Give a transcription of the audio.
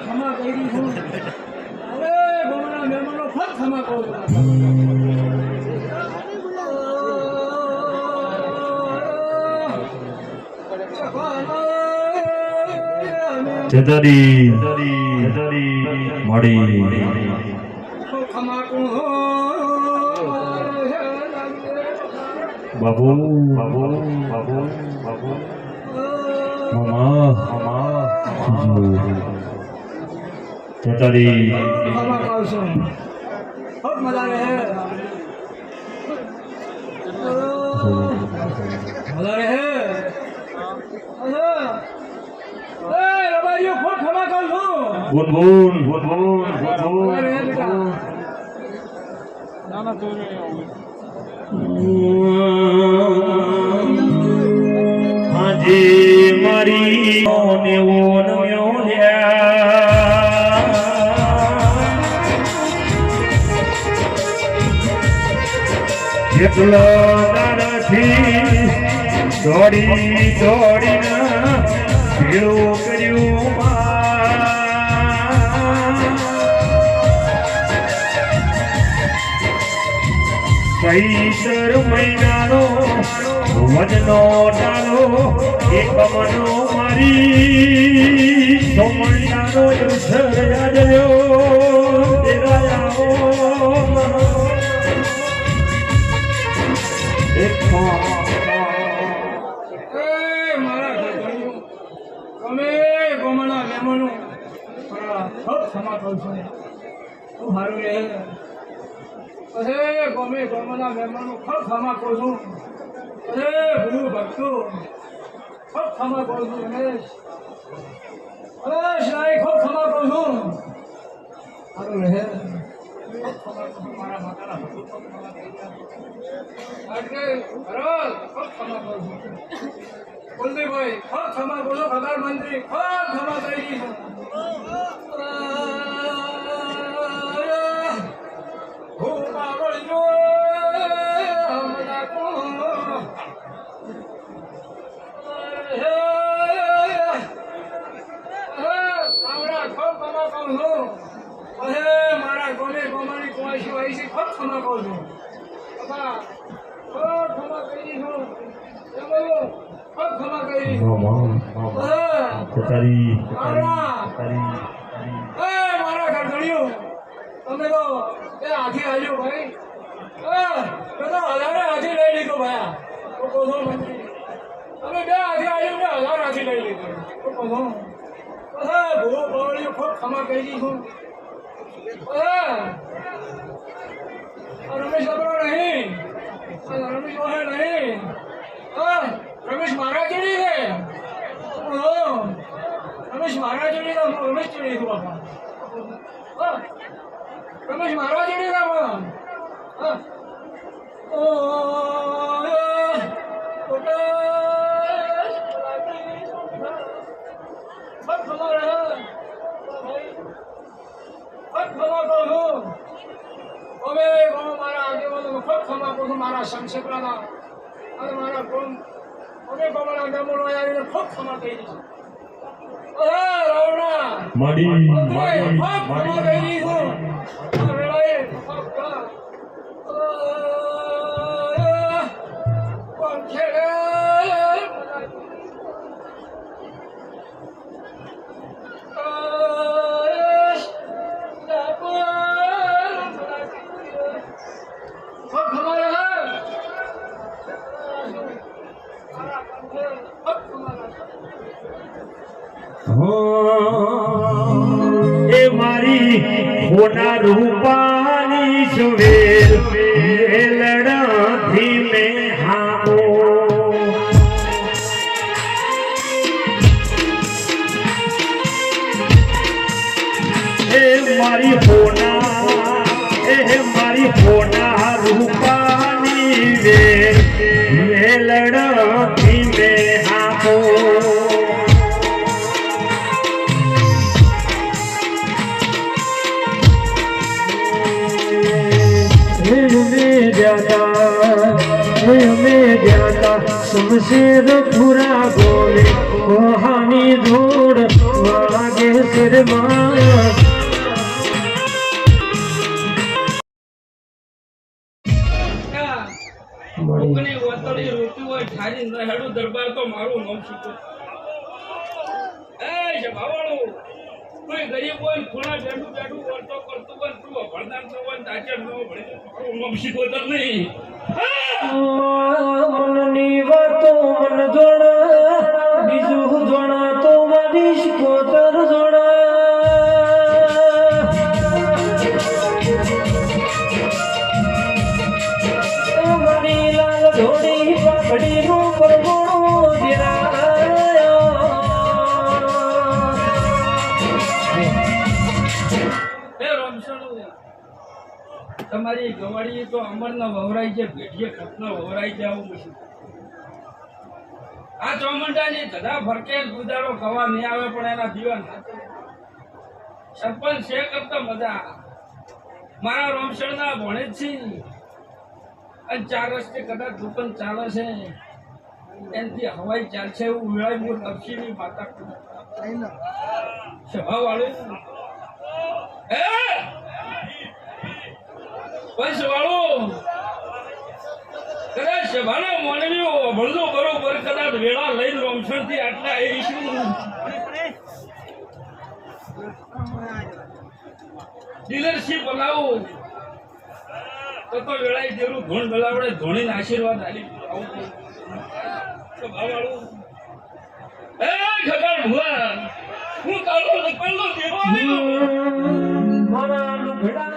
ખમા કરી છું અરે ગોમના મહેમાનો ફળ ખમા કહું તેદારી મળી ખમા કહું બાબુ બાબુ બાબુ બાબુ મામા તેદારી ખમા કહું છું ખૂબ મજા રહે મજા રહે ગુનગુન હાજી મારી ઓને ઓન મ્યોલ્યા જેટલો નથી દોડી દોડીને ભેળું કર્યું પૈસર મહિનાનો વજનો ડાલો એક મનો મારી તો મહિનાનો અવસર યાદયો દેરાયાઓ એક તમે ગોમના મહેમાનો ખૂબ ક્ષમા કહું છું ખૂબ સારું રહે અરે ગમે ગમના મહેમાનો ખૂબ ક્ષમા કહું છું અરે ગુરુ ભક્તો ખૂબ ક્ષમા કહું છું રમેશ અરે શાહી ખૂબ ક્ષમા કહું છું સારું રહે મારા માતાના ભક્તો ખૂબ ક્ષમા કહી એટલે ભરત ખૂબ ક્ષમા કહું છું કુલદીપભાઈ ખૂબ ક્ષમા કહું છું પ્રધાનમંત્રી ખૂબ ક્ષમા કરી છું મારા ગમે ગમાની કોઈ સિવાય છે ખૂબ ક્ષમા કહું છું ખૂબ ક્ષમા કરી છું ખૂબ ક્ષમા કરી મારા ઘરધણીઓ તમે તો એ હાથી આવ્યો ભાઈ તો હજારે હાથી લઈ લીધો ભાયા તો કહો મંત્રી તમે બે હાથી આવ્યો ને 1000 હાથી લઈ લીધો તો કહો ભૂ પવળીઓ ખૂબ ક્ષમા કરી છું રમેશ આપણો નહીં રમેશ ઓહે નહીં રમેશ મારા જેડી છે રમેશ મારા જેડી છે રમેશ જેડી છું બાપા રમેશ મારા જેડી છે મારા સંક્ષેપના અને મારા ગુણ અમે ગમણા ગમણો આવીને ખૂબ ક્ષમા કરી દીધું રાવણા મડી ક્ષમા કરી દીધું એ મારી હોના રૂપાની સુવેલ લડથી મેં હામો એ મારી હોના રૂપાની વેલ લડથી મેં હામો में जाता શમશેર પૂરા બોલે કોહાની ધૂળ વાગે શિરમાં કોકની વતળી રોટી હોય ઠારી ન હેડું દરબાર તો મારું નામ શીખો એ જભાવાળું કોઈ ગરીબ હોય ને ખૂણા બેઠું બેઠું કરતો કરતું હોય તું ભણદાર તો હોય તાચર ન ભણી મારું નામ શીખો તો નહીં મનની વાતો મન જોડા બીજું જોડા તો મારી શિકોતર જોડા મારી લાલ ધોળી પાઘડીનું પરગોણું દિરાયો હે રામસણુ તમારી ગવાડી તો અમરના વવરાઈ છે ભેટીએ ખતનો વવરાઈ છે આવું પૂછ્યું આ ચોમંડાની ધધા ફરકે ગુજારો ખવા નહીં આવે પણ એના દીવાન સરપંચ છે કરતો મજા મારા રોમસણના ભણે જ છે અને 4 રસ્તે કદાચ દુકાન ચાલે છે એનાથી હવાઈ ચાલશે એવું વિળાય મૂળ લપસીની માતા સભા વાળું હે પૈસ વાળું કદાચ સભાના મોનવીઓ ભણજો બરોબર કદાચ વેળા લઈને રોમસણથી આટલા આવીશું ડીલરશીપ બનાવું તો વેળાએ જેવું ધોણ બોલાવડે ધોણીને આશીર્વાદ આલી આવું સભાવાળું એ ખબર ભુવા હું તારો લખેલો દેવો મારા લુગડા